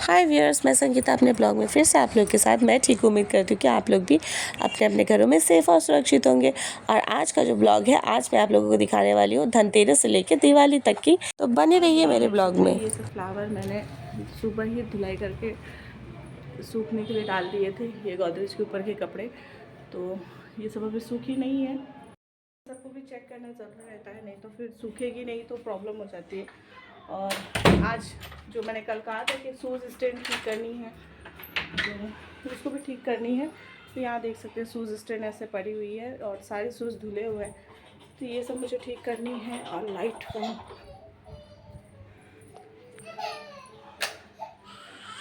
हाय viewers, मैं संगीता अपने blog में फिर से आप लोग के साथ। मैं ठीक उम्मीद करती हूँ कि आप लोग भी अपने अपने घरों में सेफ़ और सुरक्षित होंगे। और आज का जो ब्लॉग है, आज मैं आप लोगों को दिखाने वाली हूँ धनतेरस से लेकर दिवाली तक की। तो बने रहिए मेरे ब्लॉग में। ये सब फ्लावर मैंने सुबह ही धुलाई करके सूखने के लिए डाल दिए थे। ये गोदरेज के ऊपर के कपड़े, तो ये सब अभी सूखी नहीं है। सबको भी चेक करना ज़रूरी रहता है, नहीं तो फिर सूखेगी नहीं तो प्रॉब्लम हो जाती है। और आज जो मैंने कल कहा था कि शूज़ स्टैंड ठीक करनी है, तो उसको भी ठीक करनी है। तो यहाँ देख सकते हैं शूज़ स्टैंड ऐसे पड़ी हुई है और सारे शूज़ धुले हुए हैं, तो ये सब मुझे ठीक करनी है। और लाइट फैन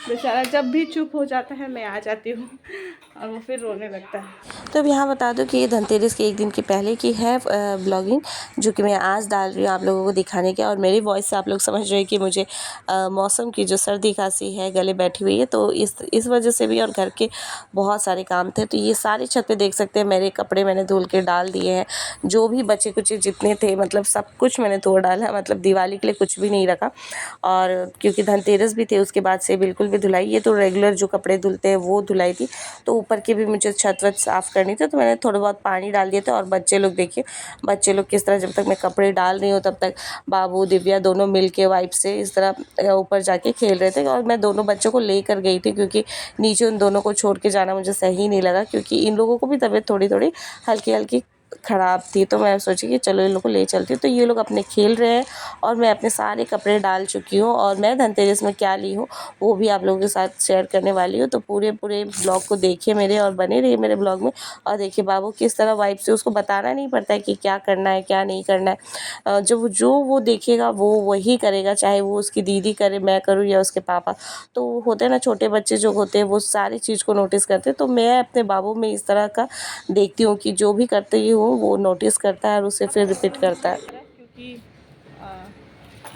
बेचारा जब भी चुप हो जाता है मैं आ जाती हूँ और वो फिर रोने लगता है। तो अब यहाँ बता दूँ कि ये धनतेरस के एक दिन के पहले की है ब्लॉगिंग, जो कि मैं आज डाल रही हूँ आप लोगों को दिखाने के। और मेरी वॉइस से आप लोग समझ रहे हैं कि मुझे मौसम की जो सर्दी खांसी है, गले बैठी हुई है, तो इस वजह से भी। और घर के बहुत सारे काम थे, तो ये सारी छत पे देख सकते हैं मेरे कपड़े मैंने धुल के डाल दिए हैं। जो भी बचे कुचे जितने थे, मतलब सब कुछ मैंने धो डाला, मतलब दिवाली के लिए कुछ भी नहीं रखा। और क्योंकि धनतेरस भी थे, उसके बाद से बिल्कुल भी धुलाई, ये तो रेगुलर जो कपड़े धुलते हैं वो धुलाई थी। तो ऊपर की भी मुझे छत वत साफ़ करनी थी, तो मैंने थोड़ा बहुत पानी डाल दिया था। और बच्चे लोग देखिए, बच्चे लोग किस तरह, जब तक मैं कपड़े डाल रही हूँ तब तक बाबू दिव्या दोनों मिल के वाइप से इस तरह ऊपर जाके खेल रहे थे। और मैं दोनों बच्चों को लेकर गई थी, क्योंकि नीचे उन दोनों को छोड़ के जाना मुझे सही नहीं लगा, क्योंकि इन लोगों को भी तबीयत थोड़ी थोड़ी हल्की हल्की ख़राब थी। तो मैं सोची कि चलो इन लोग को ले चलती हूँ। तो ये लोग अपने खेल रहे हैं और मैं अपने सारे कपड़े डाल चुकी हूँ। और मैं धनतेरस में क्या ली हूँ वो भी आप लोगों के साथ शेयर करने वाली हूँ। तो पूरे ब्लॉग को देखिए मेरे, और बने रहिए मेरे ब्लॉग में। और देखिए बाबू किस तरह वाइब से, उसको बताना नहीं पड़ता है कि क्या करना है क्या नहीं करना है। जो वो देखेगा वो वही करेगा, चाहे वो उसकी दीदी करे, मैं करूँ, या उसके पापा। तो होते हैं ना छोटे बच्चे जो होते हैं, वो सारी चीज़ को नोटिस करते हैं। तो मैं अपने बाबू में इस तरह का देखती हूँ कि जो भी करते ही हो वो नोटिस करता है और उसे फिर रिपीट करता है। क्योंकि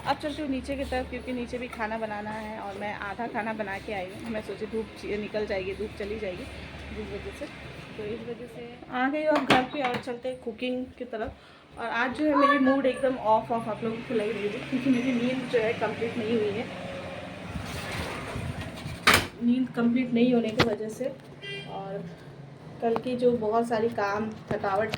अब चलती हूँ नीचे की तरफ, क्योंकि नीचे भी खाना बनाना है और मैं आधा खाना बना के आई हूँ। मैं सोची धूप निकल जाएगी, धूप चली जाएगी, जिस वजह से, तो इस वजह से आ गई और घर पे। और चलते हैं कुकिंग की तरफ। और आज जो है मेरी मूड एकदम ऑफ आप लोगों को लग रही है, क्योंकि मेरी नींद जो है कंप्लीट नहीं हुई है। नींद कंप्लीट नहीं होने की वजह से, और कल की जो बहुत सारी काम थकावट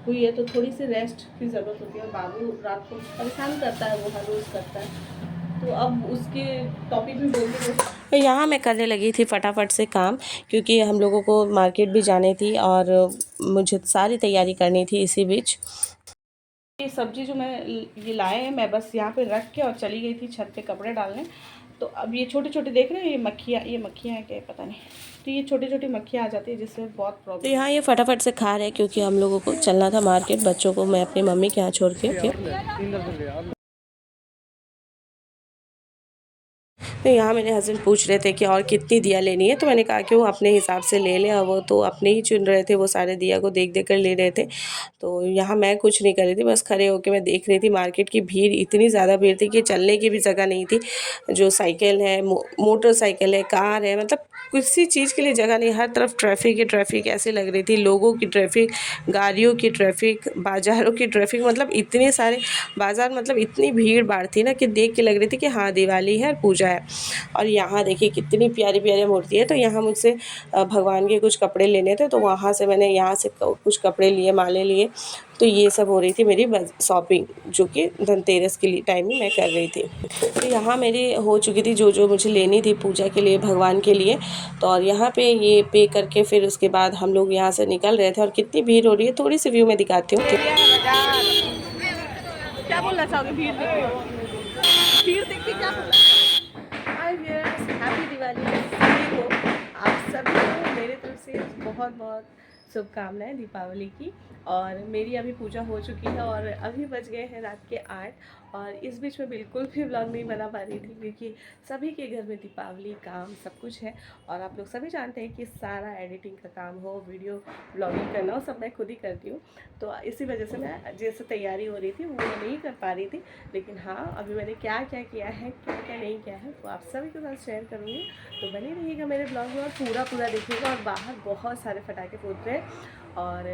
हुई है, तो थोड़ी सी रेस्ट की ज़रूरत होती है। और बाबू रात को परेशान करता है, वो हर रोज़ करता है, तो अब उसके टॉपिक भी बोलते हैं। तो यहाँ मैं करने लगी थी फटाफट से काम, क्योंकि हम लोगों को मार्केट भी जानी थी और मुझे सारी तैयारी करनी थी इसी बीच। ये सब्जी जो मैं ये लाए हैं, मैं बस यहाँ पे रख के और चली गई थी छत पे कपड़े डालने। तो अब ये छोटे छोटे देख रहे हैं, ये मक्खियाँ हैं क्या पता नहीं। तो ये छोटी छोटी मक्खियाँ आ जाती है, जिससे बहुत प्रॉब्लम। तो यहाँ ये फटाफट से खा रहे हैं, क्योंकि हम लोगों को चलना था मार्केट, बच्चों को मैं अपनी मम्मी के यहाँ छोड़ के। तो यहाँ मेरे हस्बैंड पूछ रहे थे कि और कितनी दिया लेनी है, तो मैंने कहा कि वो अपने हिसाब से ले लें। और वो तो अपने ही चुन रहे थे, वो सारे दिया को देख कर ले रहे थे। तो यहाँ मैं कुछ नहीं कर रही थी, बस खड़े होकर मैं देख रही थी। मार्केट की भीड़, इतनी ज़्यादा भीड़ थी कि चलने की भी जगह नहीं थी। जो साइकिल है, मोटरसाइकिल है, कार है, मतलब किसी चीज़ के लिए जगह नहीं। हर तरफ ट्रैफिक ही ट्रैफिक ऐसी लग रही थी, लोगों की ट्रैफिक, गाड़ियों की ट्रैफिक, बाज़ारों की ट्रैफिक, मतलब इतने सारे बाज़ार, मतलब इतनी भीड़ भाड़ थी ना कि देख के लग रही थी कि हाँ दिवाली है, पूजा है। और यहाँ देखिए कितनी प्यारी प्यारी मूर्ति है। तो यहाँ मुझसे भगवान के कुछ कपड़े लेने थे, तो वहाँ से मैंने यहाँ से कुछ कपड़े लिए, माले लिए। तो ये सब हो रही थी मेरी शॉपिंग, जो कि धनतेरस के लिए टाइम में मैं कर रही थी। तो यहाँ मेरी हो चुकी थी जो जो मुझे लेनी थी पूजा के लिए, भगवान के लिए। तो और यहाँ पे ये पे करके फिर उसके बाद हम लोग यहाँ से निकल रहे थे। और कितनी भीड़ हो रही है, थोड़ी सी व्यू में दिखाती हूँ। क्या बोलना चाहोगे भीड़ देख के? भीड़ देख के क्या बोलना? हाय व्यूअर्स, हैप्पी दिवाली सभी को। आप सभी को मेरे तरफ से बहुत बहुत शुभकामनाएं दीपावली की। और मेरी अभी पूजा हो चुकी है और अभी बज गए हैं रात के 8। और इस बीच में बिल्कुल भी व्लॉग नहीं बना पा रही थी, क्योंकि सभी के घर में दीपावली काम सब कुछ है। और आप लोग सभी जानते हैं कि सारा एडिटिंग का काम हो, वीडियो ब्लॉगिंग करना हो, सब मैं खुद ही करती हूँ। तो इसी वजह से मैं जैसे तैयारी हो रही थी वो मैं नहीं कर पा रही थी। लेकिन हाँ, अभी मैंने क्या क्या किया है, क्या क्या नहीं किया है, वो आप सभी के साथ शेयर करूँगी। तो बने रहिएगा मेरे ब्लॉग में और पूरा देखिएगा। और बाहर बहुत सारे पटाखे फूट रहे हैं, और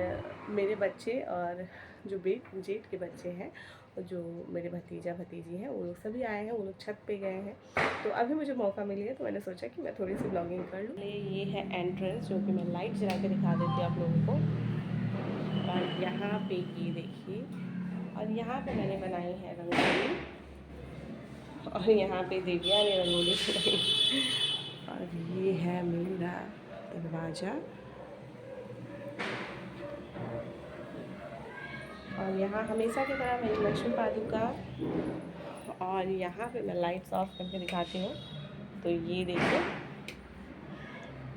मेरे बच्चे और जो जेठ के बच्चे हैं जो मेरे भतीजा भतीजी हैं वो लोग सभी आए हैं, वो लोग छत पे गए हैं। तो अभी मुझे मौका मिल गया तो मैंने सोचा कि मैं थोड़ी सी ब्लॉगिंग कर लूँ। ये है एंट्रेंस, जो कि मैं लाइट जला के दिखा देती हूँ आप लोगों को। और यहाँ पे ये देखिए, और यहाँ पे मैंने बनाई है रंगोली, और यहाँ पे दिव्या ने रंगोली बनाई। और ये है मेरा दरवाज़ा, और यहाँ हमेशा की तरह मेरी लक्ष्मी पादुका। और यहाँ पे मैं लाइट्स ऑफ करके दिखाती हूँ। तो ये देखिए,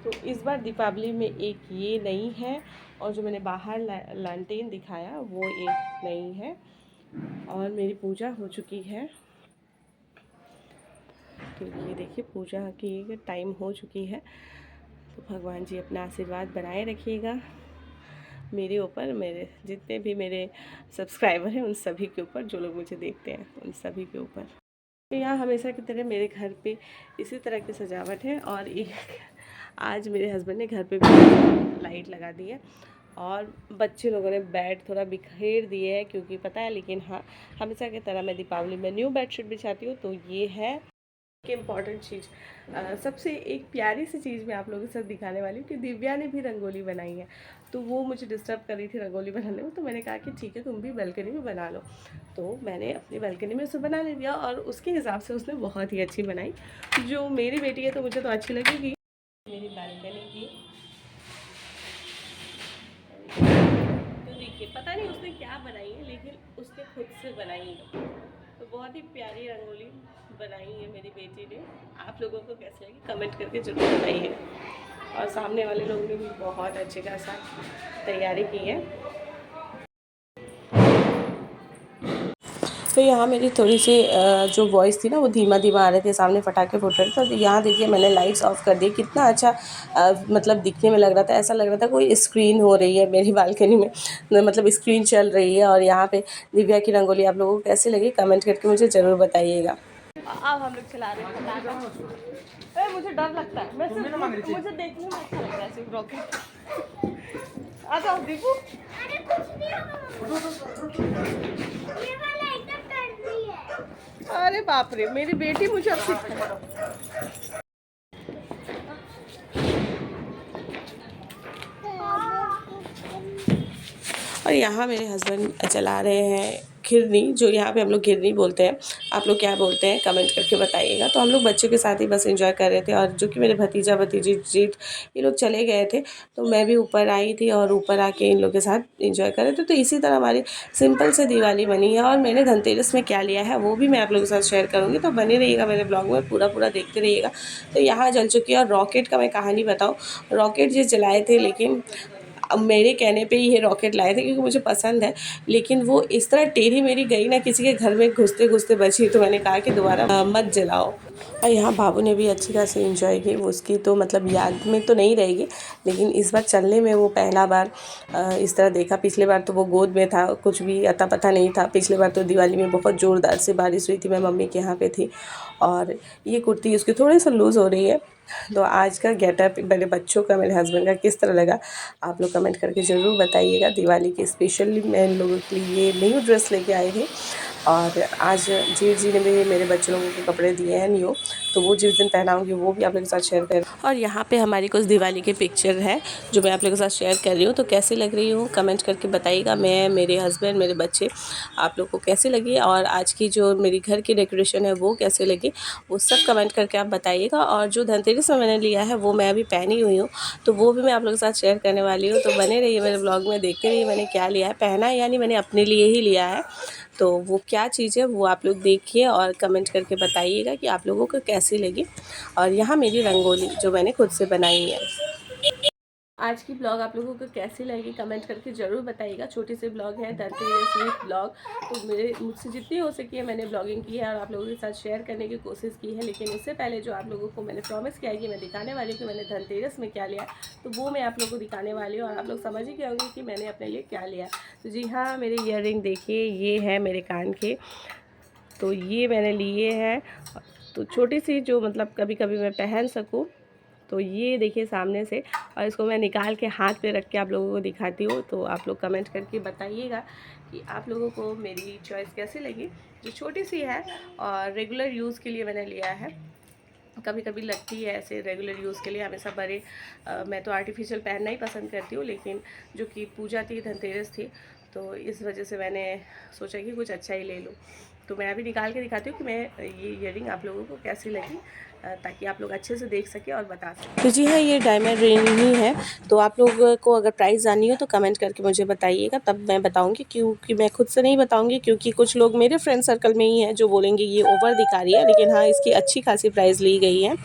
तो इस बार दीपावली में एक ये नई है, और जो मैंने बाहर लैंटेन दिखाया वो एक नई है। और मेरी पूजा हो चुकी है, तो ये देखिए पूजा की टाइम हो चुकी है। तो भगवान जी अपना आशीर्वाद बनाए रखिएगा मेरे ऊपर, मेरे जितने भी मेरे सब्सक्राइबर हैं उन सभी के ऊपर, जो लोग मुझे देखते हैं उन सभी के ऊपर। तो यहाँ हमेशा की तरह मेरे घर पे इसी तरह की सजावट है। और एक आज मेरे हस्बैंड ने घर पे भी लाइट लगा दी है, और बच्चे लोगों ने बेड थोड़ा बिखेर दिए है क्योंकि पता है, लेकिन हाँ हमेशा की तरह मैं दीपावली में न्यू बेडशीट बिछाती हूँ। तो ये है कि इम्पॉर्टेंट चीज़, सबसे एक प्यारी सी चीज़ मैं आप लोगों के साथ दिखाने वाली हूँ कि दिव्या ने भी रंगोली बनाई है। तो वो मुझे डिस्टर्ब कर रही थी रंगोली बनाने में, तो मैंने कहा कि ठीक है तुम भी बालकनी में बना लो। तो मैंने अपनी बालकनी में उसे बना ले दिया, और उसके हिसाब से उसने बहुत ही अच्छी बनाई। जो मेरी बेटी है तो मुझे तो अच्छी लगेगी। मेरी बालकनी की तो देखिए, पता नहीं उसने क्या बनाई है, लेकिन उसने खुद से बनाई है। तो बहुत ही प्यारी रंगोली बनाई है मेरी बेटी ने। आप लोगों को कैसी लगी कमेंट करके जरूर बताइए। और सामने वाले लोग ने भी बहुत अच्छे खासा तैयारी की है। तो यहाँ मेरी थोड़ी सी जो वॉइस थी ना वो धीमा धीमा आ रहे थे, सामने पटाखे फूट रहे थे। तो यहाँ देखिए मैंने लाइट्स ऑफ कर दी, कितना अच्छा मतलब दिखने में लग रहा था। ऐसा लग रहा था कोई स्क्रीन हो रही है मेरी बालकनी में, मतलब स्क्रीन चल रही है। और यहाँ पे दिव्या की रंगोली आप लोगों को कैसी लगी कमेंट करके मुझे ज़रूर बताइएगा। अब हम लोग चला रहे हैं, मुझे डर लगता है, मैं सिर्फ मुझे देखने में अच्छा लग रहा है सिर्फ रॉकेट। आ जाओ दीपू। अरे कुछ नहीं, ये वाला एकदम डरती है। अरे बाप रे, मेरी बेटी मुझे अब सिखा। और यहाँ मेरे हस्बैंड चला रहे हैं खिरनी, जो यहाँ पे हम लोग घिरनी बोलते हैं। आप लोग क्या बोलते हैं कमेंट करके बताइएगा। तो हम लोग बच्चों के साथ ही बस एंजॉय कर रहे थे, और जो कि मेरे भतीजा भतीजी जीत ये लोग चले गए थे, तो मैं भी ऊपर आई थी और ऊपर आके इन लोग के साथ एंजॉय कर रहे थे। तो इसी तरह हमारी सिंपल से दिवाली बनी है। और मैंने धनतेरस में क्या लिया है वो भी मैं आप लोगों के साथ शेयर करूँगी, तो बने रहिएगा मेरे ब्लॉग में, पूरा पूरा देखते रहिएगा। तो यहाँ जल चुकी है। और रॉकेट का मैं कहानी बताऊँ, रॉकेट ये जलाए थे, लेकिन अब मेरे कहने पे ही ये रॉकेट लाए थे क्योंकि मुझे पसंद है, लेकिन वो इस तरह टेढ़ी मेरी गई ना, किसी के घर में घुसते घुसते बची। तो मैंने कहा कि दोबारा मत जलाओ। और यहाँ बाबू ने भी अच्छी खासी एंजॉय की। वो उसकी तो मतलब याद में तो नहीं रहेगी, लेकिन इस बार चलने में वो पहला बार इस तरह देखा। पिछले बार तो वो गोद में था, कुछ भी अता पता नहीं था। पिछले बार तो दिवाली में बहुत ज़ोरदार से बारिश हुई थी, मैं मम्मी के यहाँ पे थी। और ये कुर्ती उसकी थोड़ी सी लूज़ हो रही है। तो आज का गेटअप मेरे बच्चों का, मेरे हस्बैंड का किस तरह लगा आप लोग कमेंट करके ज़रूर बताइएगा। दिवाली के स्पेशली मैं इन लोगों के लिए ये न्यू ड्रेस लेके आई थी। और आज जीत जी ने भी मेरे बच्चों लोगों को कपड़े दिए हैं न्यू, तो वो जिस दिन पहनाऊँगी वो भी आप लोगों के साथ शेयर कर। और यहाँ पे हमारी कुछ दिवाली के पिक्चर है जो मैं आप लोगों के साथ शेयर कर रही हूँ। तो कैसी लग रही हूँ कमेंट करके बताइएगा। मैं, मेरे हस्बैंड, मेरे बच्चे, आप लोग को कैसी लगी, और आज की जो मेरी घर की डेकोरेशन है वो कैसे लगी, वो सब कमेंट करके आप बताइएगा। और जो धनतेरस में मैंने लिया है वो मैं अभी पहनी हुई हूँ, तो वो भी मैं आप लोगों के साथ शेयर करने वाली हूँ। तो बने रहिए मेरे ब्लॉग में, देखते रहिए मैंने क्या लिया है। पहना है यानी मैंने अपने लिए ही लिया है, तो वो क्या चीज़ है वो आप लोग देखिए और कमेंट करके बताइएगा कि आप लोगों को कैसी लगी। और यहाँ मेरी रंगोली जो मैंने खुद से बनाई है। आज की ब्लॉग आप लोगों को कैसी लगी कमेंट करके ज़रूर बताइएगा। छोटी सी ब्लॉग है, धनतेरस ब्लॉग, तो मुझसे जितनी हो सकी है मैंने ब्लॉगिंग की है और आप लोगों के साथ शेयर करने की कोशिश की है। लेकिन इससे पहले जो आप लोगों को मैंने प्रॉमिस किया है कि मैं दिखाने वाली हूँ कि मैंने धनतेरस में क्या लिया, तो वो मैं आप लोगों को दिखाने वाली हूँ और आप लोग समझ ही गए होंगे कि मैंने अपने लिए क्या लिया। तो जी हाँ, मेरे ईयररिंग देखिए, ये है मेरे कान के, तो ये मैंने लिए हैं। तो छोटी सी जो मतलब कभी कभी मैं पहन सकूँ, तो ये देखिए सामने से, और इसको मैं निकाल के हाथ पे रख के आप लोगों को दिखाती हूँ। तो आप लोग कमेंट करके बताइएगा कि आप लोगों को मेरी चॉइस कैसी लगी, जो छोटी सी है और रेगुलर यूज़ के लिए मैंने लिया है। कभी कभी लगती है ऐसे रेगुलर यूज़ के लिए, हमेशा बड़े मैं तो आर्टिफिशियल पहनना ही पसंद करती हूँ, लेकिन जो कि पूजा थी, धनतेरस थी, तो इस वजह से मैंने सोचा कि कुछ अच्छा ही ले लूँ। तो मैं अभी निकाल के दिखाती हूँ कि मैं ये ईयरिंग आप लोगों को कैसी लगी, ताकि आप लोग अच्छे से देख सकें और बता सकें। तो जी हाँ, ये डायमंड रिंग ही है। तो आप लोगों को अगर प्राइस जाननी हो तो कमेंट करके मुझे बताइएगा, तब मैं बताऊंगी, क्योंकि मैं खुद से नहीं बताऊंगी, क्योंकि कुछ लोग मेरे फ्रेंड सर्कल में ही हैं जो बोलेंगे ये ओवर दिखा रही है, लेकिन हाँ, इसकी अच्छी खासी प्राइस ली गई है।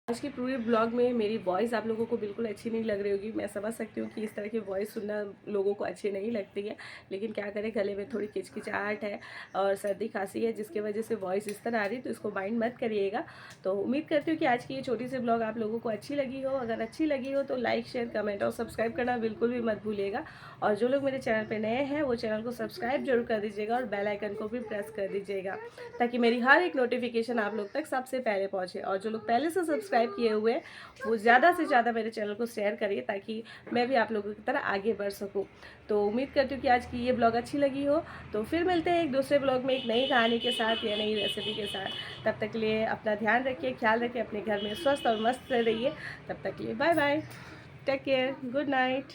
आज के पूरे ब्लॉग में मेरी वॉइस आप लोगों को बिल्कुल अच्छी नहीं लग रही होगी। मैं समझ सकती हूँ कि इस तरह की वॉइस सुनना लोगों को अच्छी नहीं लगती है, लेकिन क्या करें, गले में थोड़ी किचकिचाहट है और सर्दी खांसी है, जिसकी वजह से वॉइस इस तरह आ रही है, तो इसको माइंड मत करिएगा। तो उम्मीद करती हूँ कि आज की ये छोटी सी ब्लॉग आप लोगों को अच्छी लगी हो। अगर अच्छी लगी हो तो लाइक, शेयर, कमेंट और सब्सक्राइब करना बिल्कुल भी मत भूलिएगा। और जो लोग मेरे चैनल पर नए हैं वो चैनल को सब्सक्राइब जरूर कर दीजिएगा और बेल आइकन को भी प्रेस कर दीजिएगा, ताकि मेरी हर एक नोटिफिकेशन आप लोग तक सबसे पहले पहुँचे। और जो लोग पहले से सब्सक्राइब किए हुए हैं वो ज़्यादा से ज़्यादा मेरे चैनल को शेयर करिए, ताकि मैं भी आप लोगों की तरह आगे बढ़ सकूं। तो उम्मीद करती हूँ कि आज की ये ब्लॉग अच्छी लगी हो। तो फिर मिलते हैं एक दूसरे ब्लॉग में एक नई कहानी के साथ या नई रेसिपी के साथ। तब तक के लिए अपना ध्यान रखिए, ख्याल रखिए, अपने घर में स्वस्थ और मस्त रहिए। तब तक के लिए bye bye, take care, good night.